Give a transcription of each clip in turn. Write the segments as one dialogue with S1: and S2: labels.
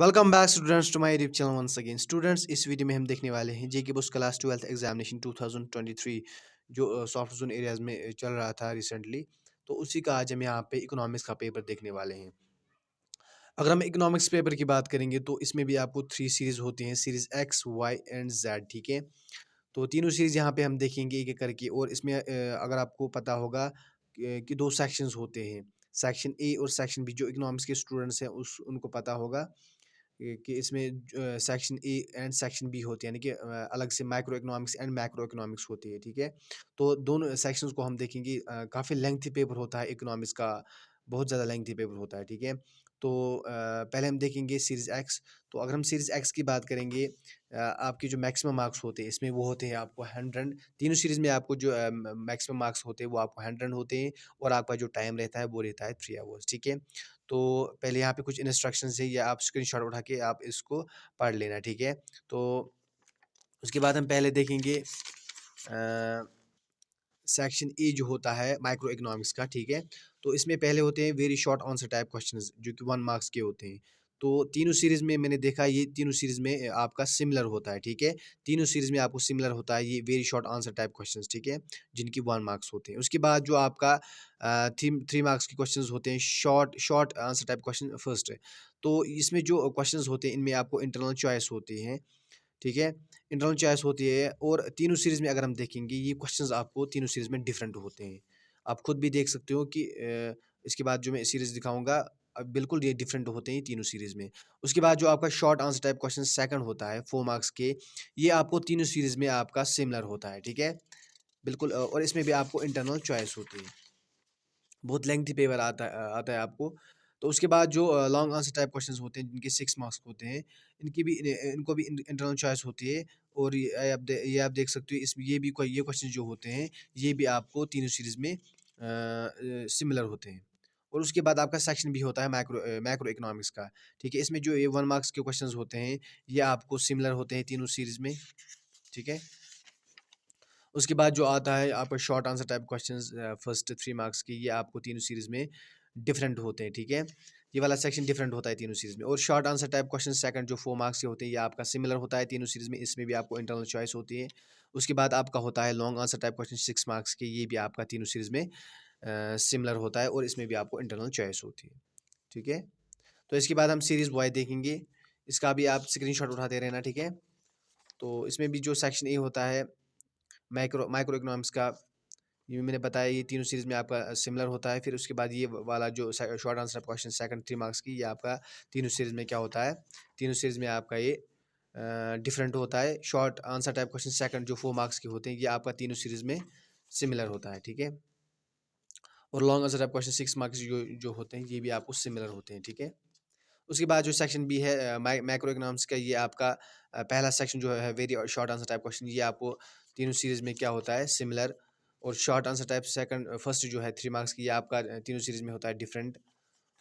S1: Welcome back students to my YouTube channel once again students. इस video में हम देखने वाले हैं जेके बुक्स क्लास 12th एग्जामिनेशन 2023 जो सॉफ्ट जोन एरियाज में चल रहा था रिसेंटली। तो उसी का आज हम यहाँ पे इकोनॉमिक्स का पेपर देखने वाले हैं। अगर हम इकोनॉमिक्स पेपर की बात करेंगे तो इसमें भी आपको 3 सीरीज होती हैं, series X Y and Z. ठीक है, तो तीनों सीरीज यहाँ पे हम देखेंगे एक एक करके। और इसमें अगर आपको पता होगा कि दो सेक्शंस होते हैं, सेक्शन ए और सेक्शन बी। जो इकोनॉमिक्स के स्टूडेंट्स हैं उस उनको पता होगा कि इसमें section A and section B होती है, यानी कि अलग से microeconomics and macroeconomics होती है। ठीक है, तो दोनों सेक्शंस को हम देखेंगे। काफ़ी लेंथी पेपर होता है इकोनॉमिक्स का, बहुत ज़्यादा लेंथी पेपर होता है। ठीक है, तो पहले हम देखेंगे सीरीज़ एक्स। तो अगर हम सीरीज़ एक्स की बात करेंगे, आपके जो मैक्सिमम मार्क्स होते हैं इसमें वो होते हैं आपको 100। तीनों सीरीज़ में आपको जो मैक्सिमम मार्क्स होते हैं वो आपको 100 होते हैं। और आपका जो टाइम रहता है वो रहता है 3 आवर्स। ठीक है, तो पहले यहाँ पे कुछ इंस्ट्रक्शंस है, या आप स्क्रीनशॉट उठा के आप इसको पढ़ लेना। ठीक है, तो उसके बाद हम पहले देखेंगे सेक्शन ए जो होता है माइक्रो इकोनॉमिक्स का। ठीक है, तो इसमें पहले होते हैं very short answer type questions जो कि 1 मार्क्स के होते हैं। तो तीनों सीरीज़ में मैंने देखा, ये तीनों सीरीज़ में आपका सिमिलर होता है। ठीक है, तीनों सीरीज़ में आपको सिमिलर होता है ये very short answer type questions. ठीक है, जिनकी 1 मार्क्स होते हैं। उसके बाद जो आपका 3 मार्क्स के क्वेश्चंस होते हैं, short short answer type question first है। तो इसमें जो क्वेश्चंस होते हैं इनमें आपको इंटरनल चॉइस होती है। ठीक है, इंटरनल चॉइस होती है। और तीनों सीरीज़ में अगर हम देखेंगे ये क्वेश्चंस आपको तीनों सीरीज़ में डिफरेंट होते हैं। आप खुद भी देख सकते हो कि इसके बाद जो मैं सीरीज़ दिखाऊँगा बिल्कुल ये डिफरेंट होते हैं तीनों सीरीज़ में। उसके बाद जो आपका short answer type question second होता है 4 मार्क्स के, ये आपको तीनों सीरीज़ में आपका सिमिलर होता है। ठीक है, बिल्कुल। और इसमें भी आपको इंटरनल चॉइस होती है। बहुत लेंथी पेपर आता है आपको। तो उसके बाद जो लॉन्ग आंसर टाइप क्वेश्चंस होते हैं जिनके 6 मार्क्स होते हैं, इनको भी इंटरनल चॉइस होती है। और ये आप देख सकते हो, इसमें ये क्वेश्चन जो होते हैं ये भी आपको तीनों सीरीज़ में सिमिलर होते हैं। और उसके बाद आपका सेक्शन भी होता है मैक्रो इकोनॉमिक्स का। ठीक है, इसमें जो ये 1 मार्क्स के क्वेश्चंस होते हैं ये आपको सिमिलर होते हैं तीनों सीरीज़ में। ठीक है, उसके बाद जो आता है आपका short answer type questions first 3 marks की, ये आपको तीनों सीरीज़ में डिफरेंट होते हैं। ठीक है, ये वाला सेक्शन डिफरेंट होता है तीनों सीरीज़ में। और short answer type question second जो 4 मार्क्स के होते हैं ये आपका सिमिलर होता है तीनों सीरीज़ में। इसमें भी आपको इंटरनल चॉइस होती है। उसके बाद आपका होता है long answer type question 6 marks के, ये भी आपका तीनों सीरीज़ में सिमिलर होता है। और इसमें भी आपको इंटरनल चॉइस होती है। ठीक है, तो इसके बाद हम सीरीज़ वाई देखेंगे। इसका भी आप स्क्रीनशॉट उठाते रहना। ठीक है, तो इसमें भी जो सेक्शन ए होता है माइक्रो माइक्रो इकोनॉमिक्स का, ये मैंने बताया ये तीनों सीरीज़ में आपका सिमिलर होता है। फिर उसके बाद ये वाला जो short answer question second 3 marks की, ये आपका तीनों सीरीज़ में क्या होता है, तीनों सीरीज़ में आपका ये डिफरेंट होता है। Short answer type question second जो 4 मार्क्स के होते हैं ये आपका तीनों सीरीज़ में सिमिलर होता है। ठीक है, और long answer type question 6 marks जो जो होते हैं ये भी आपको सिमिलर होते हैं। ठीक है, उसके बाद जो सेक्शन बी है मैक्रो इकोनॉमिक्स का, ये आपका पहला सेक्शन जो है very short answer type question, ये आपको तीनों सीरीज़ में क्या होता है, सिमिलर। और short answer type second first जो है 3 मार्क्स की, ये आपका तीनों सीरीज़ में होता है डिफरेंट।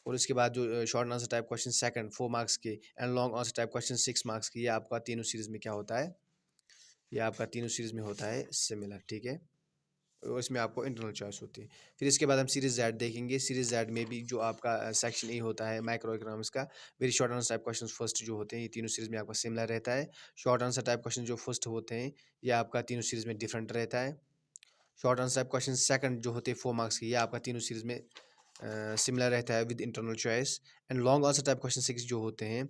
S1: और उसके बाद जो short answer type question second 4 marks के and long answer type question 6 marks की, ये आपका तीनों सीरीज़ में क्या होता है, ये आपका तीनों सीरीज़ में होता है सिमिलर। ठीक है, और इसमें आपको इंटरनल चॉइस होती है। फिर इसके बाद हम सीरीज़ जेड देखेंगे। सीरीज़ जेड में भी जो आपका सेक्शन ए होता है माइक्रो इकोनॉमिक्स का, very short answer type question first जो होते हैं ये तीनों सीरीज़ में आपका सिमिलर रहता है। शॉर्ट आंसर टाइप क्वेश्चन जो फर्स्ट होते हैं ये आपका तीनों सीरीज़ में डिफरेंट रहता है। Short answer type question second जो होते हैं 4 मार्क्स के, ये आपका तीनों सीरीज़ में सिमिलर रहता है with internal choice. And long answer type question 6 जो होते हैं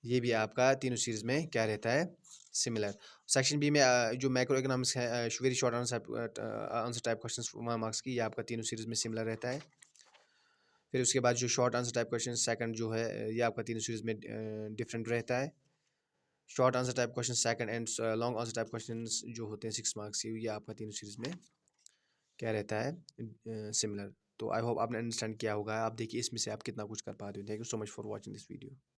S1: ये भी आपका तीनों सीरीज़ में क्या रहता है, सिमिलर। सेक्शन बी में जो मैक्रो इकोनॉमिक्स है, very short answer type questions 1 marks की, ये आपका तीनों सीरीज़ में सिमिलर रहता है। फिर उसके बाद जो short answer type question second जो है ये आपका तीनों सीरीज़ में डिफरेंट रहता है। Short answer type question second and long answer type questions जो होते हैं 6 मार्क्स की, ये आपका तीनों सीरीज़ में क्या रहता है, सिमिलर। तो आई होप आपने अंडरस्टैंड किया होगा। आप देखिए इसमें से आप कितना कुछ कर पाते हो। Thank you so much for watching this video.